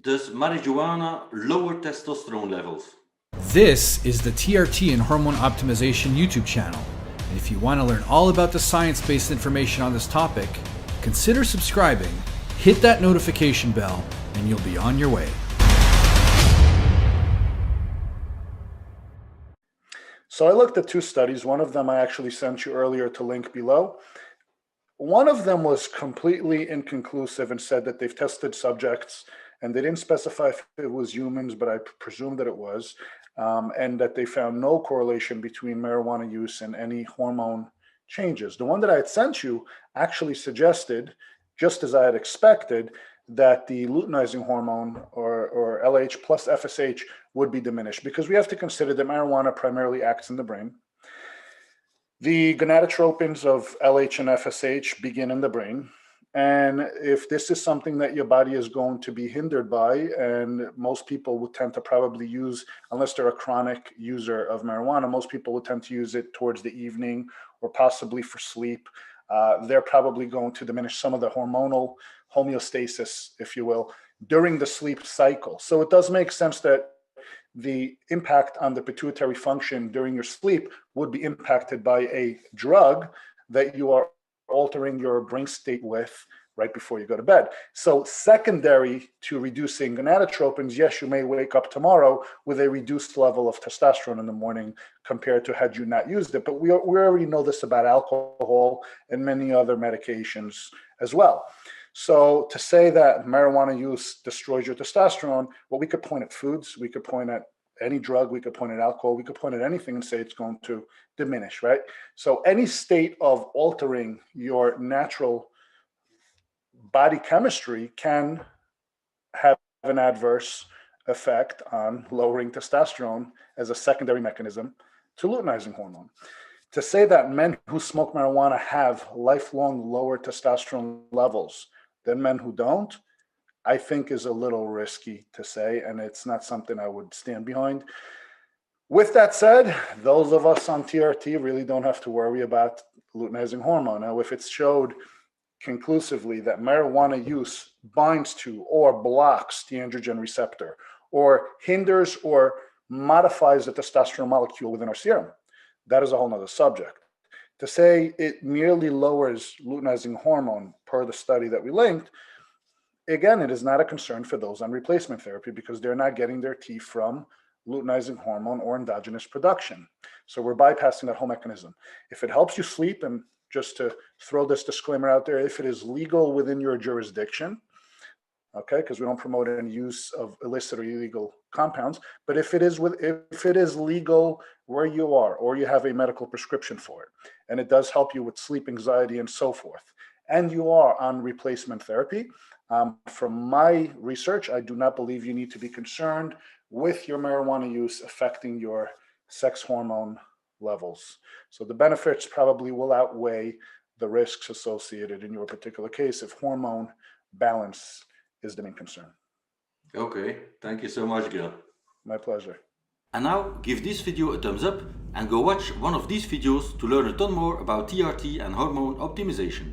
does marijuana lower testosterone levels? This is the TRT and Hormone Optimization YouTube channel. And if you want to learn all about the science-based information on this topic, consider subscribing, hit that notification bell, and you'll be on your way. So I looked at two studies. One of them I actually sent you earlier to link below. One of them was completely inconclusive and said that they've tested subjects and they didn't specify if it was humans, but I presume that it was, and that they found no correlation between marijuana use and any hormone changes. The one that I had sent you actually suggested, just as I had expected, that the luteinizing hormone or LH plus FSH would be diminished, because we have to consider that marijuana primarily acts in the brain. The gonadotropins of LH and FSH begin in the brain. And if this is something that your body is going to be hindered by, and most people would tend to probably use, unless they're a chronic user of marijuana, most people would tend to use it towards the evening or possibly for sleep. They're probably going to diminish some of the hormonal homeostasis, if you will, during the sleep cycle. So it does make sense that the impact on the pituitary function during your sleep would be impacted by a drug that you are altering your brain state with right before you go to bed. So secondary to reducing gonadotropins, yes, you may wake up tomorrow with a reduced level of testosterone in the morning compared to had you not used it. But we already know this about alcohol and many other medications as well. So to say that marijuana use destroys your testosterone, well, we could point at foods, we could point at any drug, we could point at alcohol, we could point at anything and say it's going to diminish, right? So any state of altering your natural body chemistry can have an adverse effect on lowering testosterone as a secondary mechanism to luteinizing hormone. To say that men who smoke marijuana have lifelong lower testosterone levels than men who don't, I think is a little risky to say, and it's not something I would stand behind. With that said, those of us on TRT really don't have to worry about luteinizing hormone. Now, if it's showed conclusively that marijuana use binds to or blocks the androgen receptor or hinders or modifies the testosterone molecule within our serum, that is a whole nother subject. To say it merely lowers luteinizing hormone per the study that we linked, again, it is not a concern for those on replacement therapy because they're not getting their T from luteinizing hormone or endogenous production. So we're bypassing that whole mechanism. If it helps you sleep, and just to throw this disclaimer out there, if it is legal within your jurisdiction, okay, because we don't promote any use of illicit or illegal compounds, but if it is legal where you are, or you have a medical prescription for it, and it does help you with sleep anxiety and so forth, and you are on replacement therapy, from my research, I do not believe you need to be concerned with your marijuana use affecting your sex hormone levels. So the benefits probably will outweigh the risks associated in your particular case if hormone balance is the main concern. Okay, thank you so much, Gil. My pleasure. And now give this video a thumbs up and go watch one of these videos to learn a ton more about TRT and hormone optimization.